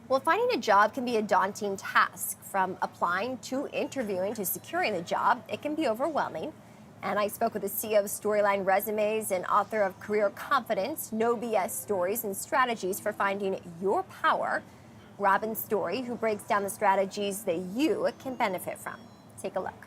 Well, finding a job can be a daunting task. From applying to interviewing to securing the job, it can be overwhelming. And I spoke with the CEO of Storyline Resumes and author of Career Confidence, No BS Stories and Strategies for Finding Your Power, Robynn Storey, who breaks down the strategies that you can benefit from. Take a look.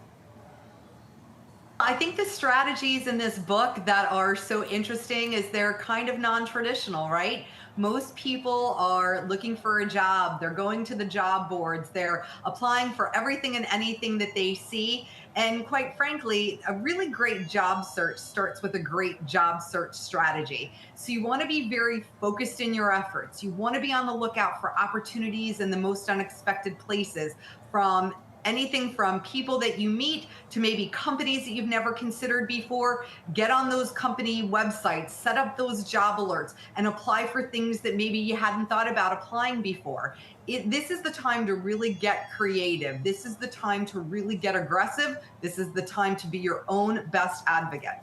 I think the strategies in this book that are so interesting is they're kind of non-traditional, right? Most people are looking for a job. They're going to the job boards. They're applying for everything and anything that they see. And quite frankly, a really great job search starts with a great job search strategy. So you want to be very focused in your efforts. You want to be on the lookout for opportunities in the most unexpected places, from anything from people that you meet to maybe companies that you've never considered before. Get on those company websites, set up those job alerts, and apply for things that maybe you hadn't thought about applying before. This is the time to really get creative. This is the time to really get aggressive. This is the time to be your own best advocate.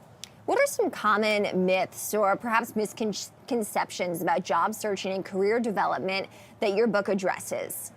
What are some common myths or perhaps misconceptions about job searching and career development that your book addresses?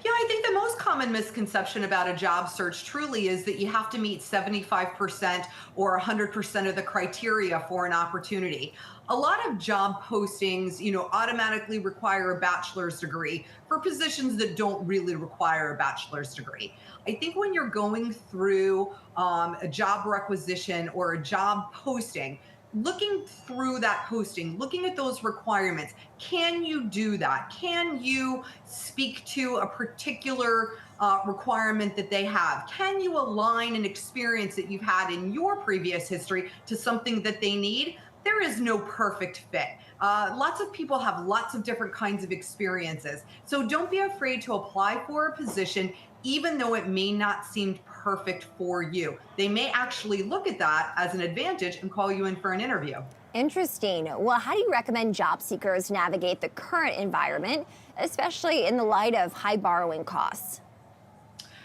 Yeah, I think the most common misconception about a job search truly is that you have to meet 75% or 100% of the criteria for an opportunity. A lot of job postings, automatically require a bachelor's degree for positions that don't really require a bachelor's degree. I think when you're going through a job requisition or a job posting, looking through that posting, looking at those requirements, can you do that? Can you speak to a particular requirement that they have? Can you align an experience that you've had in your previous history to something that they need? There is no perfect fit. Lots of people have lots of different kinds of experiences. So don't be afraid to apply for a position, even though it may not seem perfect for you. They may actually look at that as an advantage and call you in for an interview. Interesting. Well, how do you recommend job seekers navigate the current environment, especially in the light of high borrowing costs?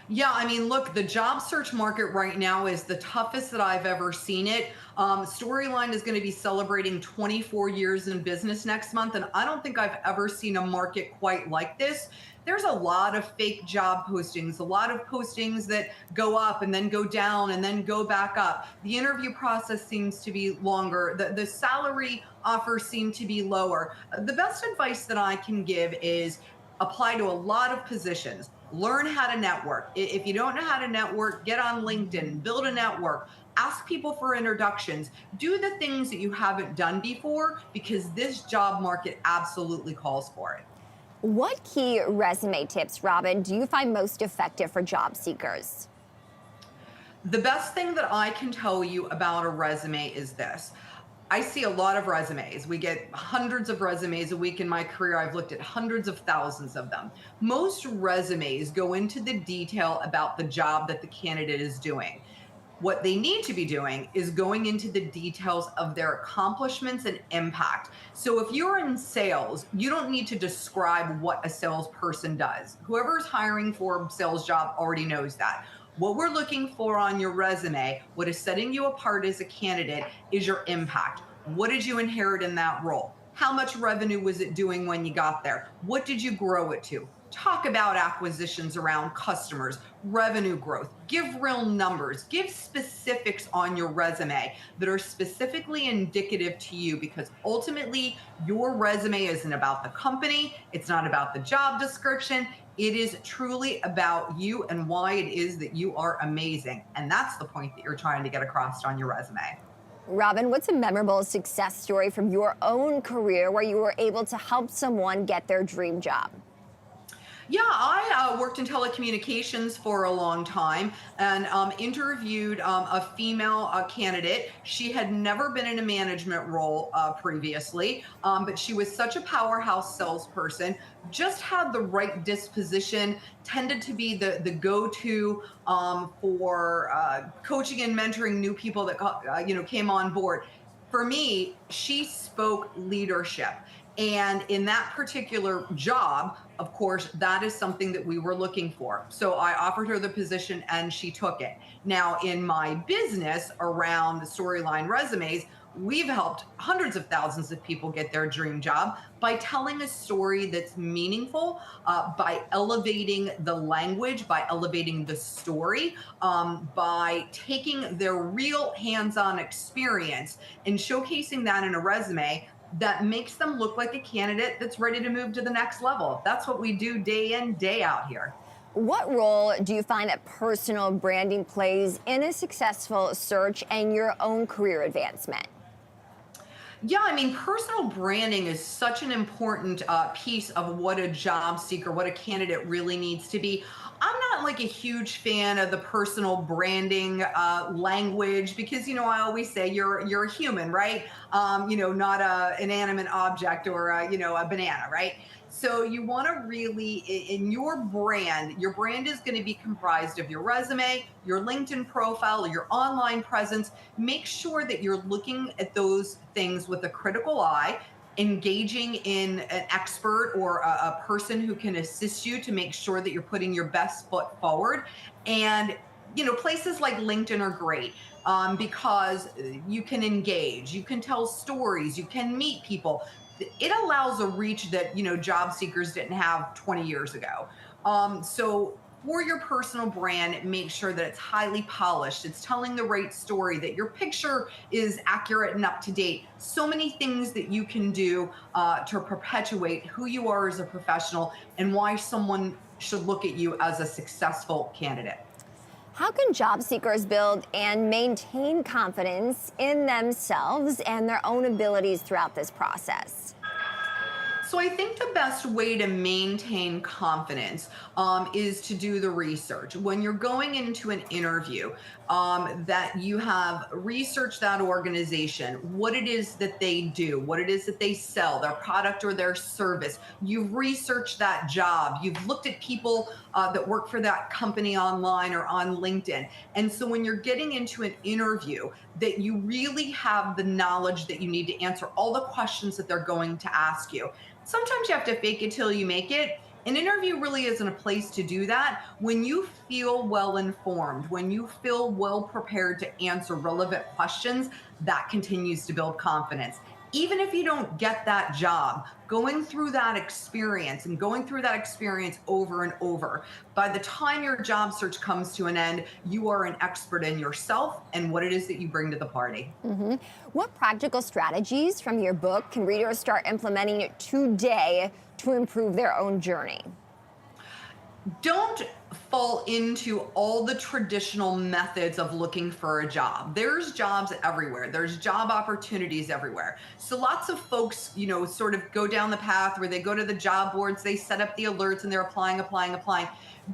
Yeah, I mean, look, the job search market right now is the toughest that I've ever seen it. Storyline is going to be celebrating 24 years in business next month, and I don't think I've ever seen a market quite like this. There's a lot of fake job postings, a lot of postings that go up and then go down and then go back up. The interview process seems to be longer. The salary offers seem to be lower. The best advice that I can give is apply to a lot of positions. Learn how to network. If you don't know how to network, get on LinkedIn, build a network, ask people for introductions, do the things that you haven't done before, because this job market absolutely calls for it. What key resume tips, Robynn, do you find most effective for job seekers? The best thing that I can tell you about a resume is this. I see a lot of resumes. We get hundreds of resumes a week in my career. I've looked at hundreds of thousands of them. Most resumes go into the detail about the job that the candidate is doing. What they need to be doing is going into the details of their accomplishments and impact. So if you're in sales, you don't need to describe what a salesperson does. Whoever's hiring for a sales job already knows that. What we're looking for on your resume, what is setting you apart as a candidate, is your impact. What did you inherit in that role? How much revenue was it doing when you got there? What did you grow it to? Talk about acquisitions around customers, revenue growth, give real numbers, give specifics on your resume that are specifically indicative to you, because ultimately your resume isn't about the company. It's not about the job description. It is truly about you and why it is that you are amazing. And that's the point that you're trying to get across on your resume. Robynn, what's a memorable success story from your own career where you were able to help someone get their dream job? Yeah, I worked in telecommunications for a long time and interviewed a female candidate. She had never been in a management role previously, but she was such a powerhouse salesperson, just had the right disposition, tended to be the go-to for coaching and mentoring new people that came on board. For me, she spoke leadership. And in that particular job, of course, that is something that we were looking for. So I offered her the position and she took it. Now, in my business around the Storyline Resumes, we've helped hundreds of thousands of people get their dream job by telling a story that's meaningful, by elevating the language, by elevating the story, by taking their real hands-on experience and showcasing that in a resume that makes them look like a candidate that's ready to move to the next level. That's what we do day in, day out here. What role do you find that personal branding plays in a successful search and your own career advancement? Yeah, I mean, personal branding is such an important piece of what a job seeker, what a candidate really needs to be. I'm not like a huge fan of the personal branding language because, I always say you're a human, right? Not a inanimate object or a banana, right? So you want to really, in your brand is going to be comprised of your resume, your LinkedIn profile, your online presence. Make sure that you're looking at those things with a critical eye, engaging in an expert or a person who can assist you to make sure that you're putting your best foot forward. And places like LinkedIn are great because you can engage, you can tell stories, you can meet people. It allows a reach that job seekers didn't have 20 years ago. So for your personal brand, make sure that it's highly polished, it's telling the right story, that your picture is accurate and up to date. So many things that you can do to perpetuate who you are as a professional and why someone should look at you as a successful candidate. How can job seekers build and maintain confidence in themselves and their own abilities throughout this process? So I think the best way to maintain confidence is to do the research. When you're going into an interview, that you have researched that organization, what it is that they do, what it is that they sell, their product or their service. You've researched that job. You've looked at people that work for that company online or on LinkedIn. And so when you're getting into an interview, that you really have the knowledge that you need to answer all the questions that they're going to ask you. Sometimes you have to fake it till you make it. An interview really isn't a place to do that. When you feel well informed, when you feel well prepared to answer relevant questions, that continues to build confidence. Even if you don't get that job, going through that experience and going through that experience over and over, by the time your job search comes to an end, you are an expert in yourself and what it is that you bring to the party. What practical strategies from your book can readers start implementing today to improve their own journey? Don't fall into all the traditional methods of looking for a job. There's jobs everywhere. There's job opportunities everywhere. So lots of folks, sort of go down the path where they go to the job boards, they set up the alerts and they're applying.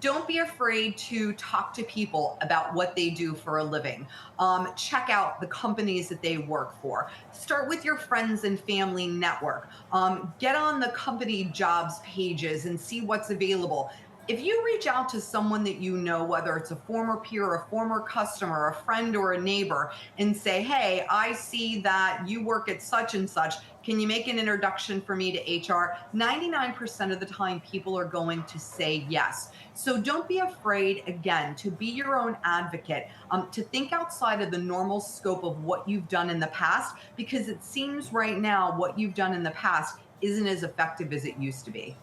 Don't be afraid to talk to people about what they do for a living. Check out the companies that they work for. Start with your friends and family network. Get on the company jobs pages and see what's available. If you reach out to someone that you know, whether it's a former peer, a former customer, a friend, or a neighbor, and say, hey, I see that you work at such and such. Can you make an introduction for me to HR? 99% of the time, people are going to say yes. So don't be afraid, again, to be your own advocate, to think outside of the normal scope of what you've done in the past, because it seems right now what you've done in the past isn't as effective as it used to be.